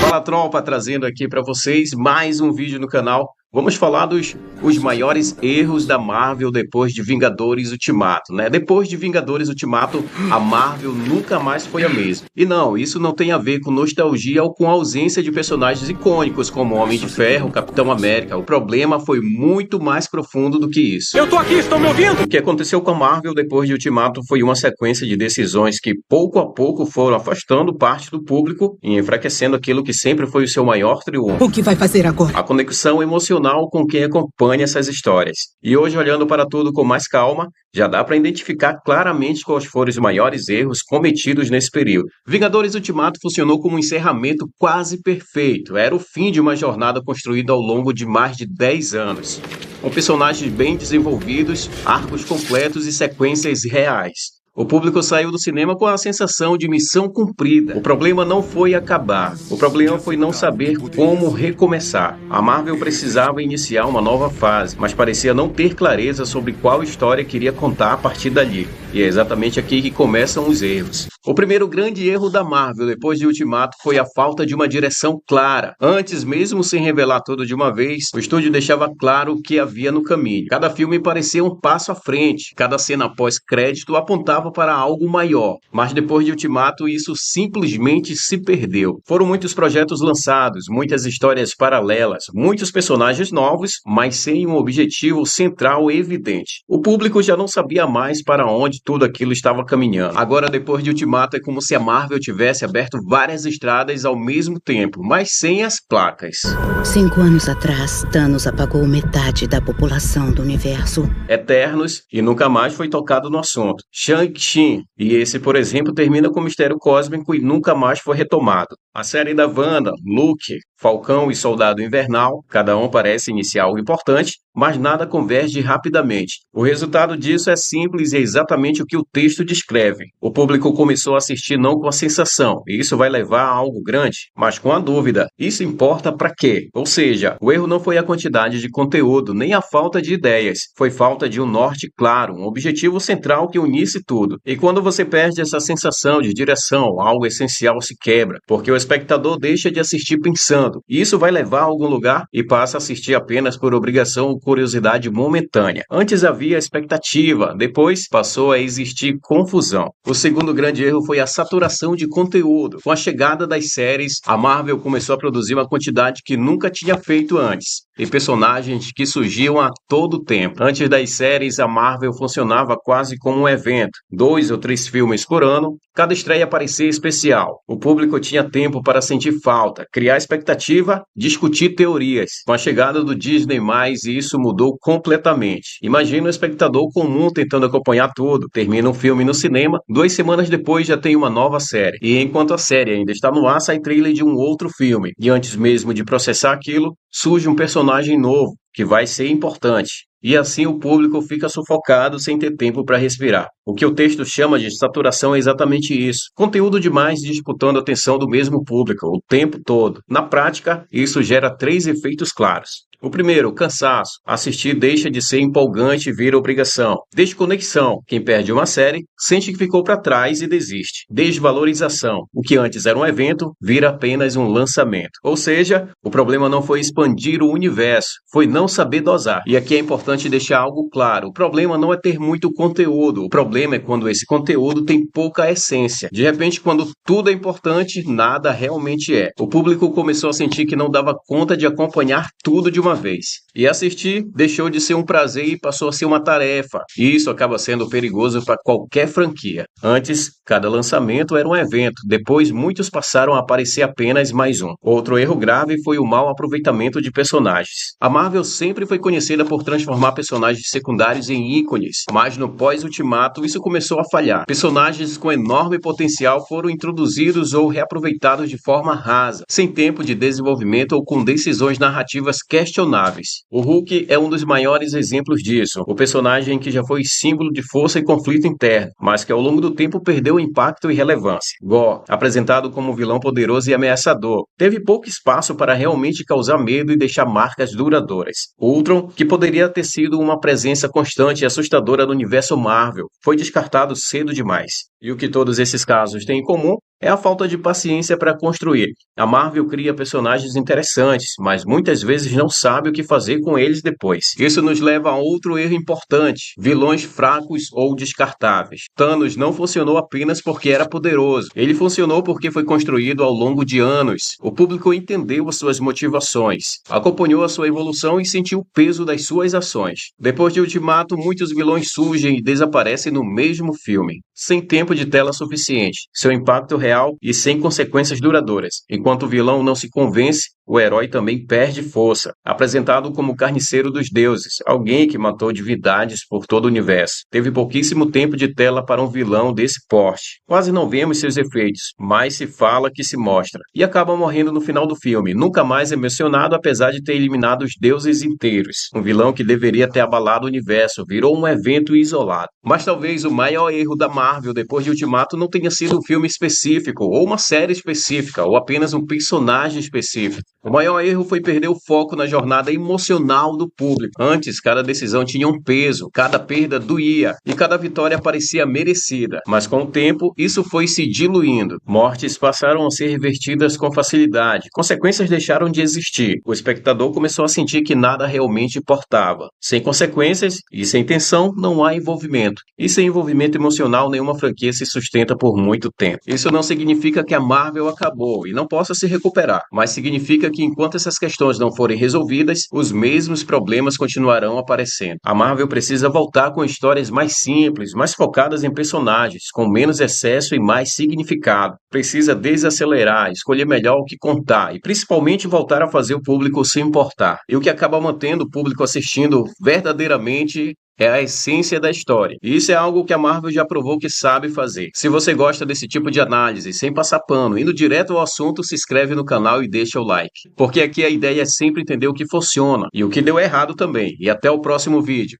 Fala tropa, trazendo aqui para vocês mais um vídeo no canal. Vamos falar dos os maiores erros da Marvel depois de Vingadores Ultimato, né? Depois de Vingadores Ultimato, a Marvel nunca mais foi a mesma. E não, isso não tem a ver com nostalgia ou com a ausência de personagens icônicos como Homem de Ferro, Capitão América. O problema foi muito mais profundo do que isso. Eu tô aqui, estão me ouvindo? O que aconteceu com a Marvel depois de Ultimato foi uma sequência de decisões que pouco a pouco foram afastando parte do público e enfraquecendo aquilo que sempre foi o seu maior triunfo. O que vai fazer agora? A conexão emocional com quem acompanha essas histórias. E hoje, olhando para tudo com mais calma, já dá para identificar claramente quais foram os maiores erros cometidos nesse período. Vingadores Ultimato funcionou como um encerramento quase perfeito. Era o fim de uma jornada construída ao longo de mais de 10 anos, com personagens bem desenvolvidos, arcos completos e sequências reais. O público saiu do cinema com a sensação de missão cumprida. O problema não foi acabar. O problema foi não saber como recomeçar. A Marvel precisava iniciar uma nova fase, mas parecia não ter clareza sobre qual história queria contar a partir dali. E é exatamente aqui que começam os erros. O primeiro grande erro da Marvel depois de Ultimato foi a falta de uma direção clara. Antes, mesmo sem revelar tudo de uma vez, o estúdio deixava claro o que havia no caminho. Cada filme parecia um passo à frente. Cada cena pós-crédito apontava para algo maior, mas depois de Ultimato isso simplesmente se perdeu. Foram muitos projetos lançados, muitas histórias paralelas, muitos personagens novos, mas sem um objetivo central evidente. O público já não sabia mais para onde tudo aquilo estava caminhando. Agora, depois de Ultimato, é como se a Marvel tivesse aberto várias estradas ao mesmo tempo, mas sem as placas. 5 anos atrás, Thanos apagou metade da população do universo. Eternos e nunca mais foi tocado no assunto. Shang-Chi, e esse, por exemplo, termina com Mistério Cósmico e nunca mais foi retomado. A série da Wanda, Luke, Falcão e Soldado Invernal, cada um parece iniciar algo importante, mas nada converge rapidamente. O resultado disso é simples e é exatamente o que o texto descreve. O público começou a assistir não com a sensação, e isso vai levar a algo grande, mas com a dúvida. Isso importa para quê? Ou seja, o erro não foi a quantidade de conteúdo, nem a falta de ideias. Foi falta de um norte claro, um objetivo central que unisse tudo. E quando você perde essa sensação de direção, algo essencial se quebra, porque o espectador deixa de assistir pensando. E isso vai levar a algum lugar e passa a assistir apenas por obrigação ou curiosidade momentânea. Antes havia expectativa, depois passou a existir confusão. O segundo grande erro foi a saturação de conteúdo. Com a chegada das séries, a Marvel começou a produzir uma quantidade que nunca tinha feito antes, e personagens que surgiam a todo tempo. Antes das séries, a Marvel funcionava quase como um evento, 2 ou 3 filmes por ano, cada estreia parecia especial. O público tinha tempo para sentir falta, criar expectativa, discutir teorias. Com a chegada do Disney+, isso mudou completamente. Imagina o espectador comum tentando acompanhar tudo. Termina um filme no cinema, 2 semanas depois já tem uma nova série. E enquanto a série ainda está no ar, sai trailer de um outro filme. E antes mesmo de processar aquilo, surge um personagem novo, que vai ser importante. E assim o público fica sufocado sem ter tempo para respirar. O que o texto chama de saturação é exatamente isso. Conteúdo demais disputando a atenção do mesmo público o tempo todo. Na prática, isso gera 3 efeitos claros. O primeiro, cansaço. Assistir deixa de ser empolgante e vira obrigação. Desconexão. Quem perde uma série sente que ficou para trás e desiste. Desvalorização. O que antes era um evento vira apenas um lançamento. Ou seja, o problema não foi expandir o universo, foi não saber dosar. E aqui é importante deixar algo claro. O problema não é ter muito conteúdo. O problema é quando esse conteúdo tem pouca essência. De repente, quando tudo é importante, nada realmente é. O público começou a sentir que não dava conta de acompanhar tudo de uma vez. E assistir deixou de ser um prazer e passou a ser uma tarefa. E isso acaba sendo perigoso para qualquer franquia. Antes, cada lançamento era um evento. Depois, muitos passaram a aparecer apenas mais um. Outro erro grave foi o mau aproveitamento de personagens. A Marvel sempre foi conhecida por transformar personagens secundários em ícones, mas no pós-Ultimato isso começou a falhar. Personagens com enorme potencial foram introduzidos ou reaproveitados de forma rasa, sem tempo de desenvolvimento ou com decisões narrativas questionáveis. O Hulk é um dos maiores exemplos disso. O personagem que já foi símbolo de força e conflito interno, mas que ao longo do tempo perdeu impacto e relevância. Gorr, apresentado como um vilão poderoso e ameaçador, teve pouco espaço para realmente causar medo e deixar marcas duradouras. Ultron, que poderia ter sido uma presença constante e assustadora no universo Marvel, foi descartado cedo demais. E o que todos esses casos têm em comum é a falta de paciência para construir. A Marvel cria personagens interessantes, mas muitas vezes não sabe o que fazer com eles depois. Isso nos leva a outro erro importante: vilões fracos ou descartáveis. Thanos não funcionou apenas porque era poderoso. Ele funcionou porque foi construído ao longo de anos. O público entendeu as suas motivações, acompanhou a sua evolução e sentiu o peso das suas ações. Depois de Ultimato, muitos vilões surgem e desaparecem no mesmo filme, sem tempo de tela suficiente, seu impacto real e sem consequências duradouras. Enquanto o vilão não se convence, o herói também perde força, apresentado como o carniceiro dos deuses, alguém que matou divindades por todo o universo. Teve pouquíssimo tempo de tela para um vilão desse porte. Quase não vemos seus efeitos, mas se fala que se mostra. E acaba morrendo no final do filme. Nunca mais é mencionado, apesar de ter eliminado os deuses inteiros. Um vilão que deveria ter abalado o universo, virou um evento isolado. Mas talvez o maior erro da Marvel depois de Ultimato não tenha sido um filme específico, ou uma série específica, ou apenas um personagem específico. O maior erro foi perder o foco na jornada emocional do público. Antes, cada decisão tinha um peso, cada perda doía e cada vitória parecia merecida. Mas com o tempo, isso foi se diluindo. Mortes passaram a ser revertidas com facilidade, consequências deixaram de existir. O espectador começou a sentir que nada realmente importava. Sem consequências e sem tensão, não há envolvimento. E sem envolvimento emocional, nenhuma franquia se sustenta por muito tempo. Isso não significa que a Marvel acabou e não possa se recuperar, mas significa que enquanto essas questões não forem resolvidas, os mesmos problemas continuarão aparecendo. A Marvel precisa voltar com histórias mais simples, mais focadas em personagens, com menos excesso e mais significado. Precisa desacelerar, escolher melhor o que contar e principalmente voltar a fazer o público se importar. E o que acaba mantendo o público assistindo verdadeiramente é a essência da história. E isso é algo que a Marvel já provou que sabe fazer. Se você gosta desse tipo de análise, sem passar pano, indo direto ao assunto, se inscreve no canal e deixa o like. Porque aqui a ideia é sempre entender o que funciona e o que deu errado também. E até o próximo vídeo.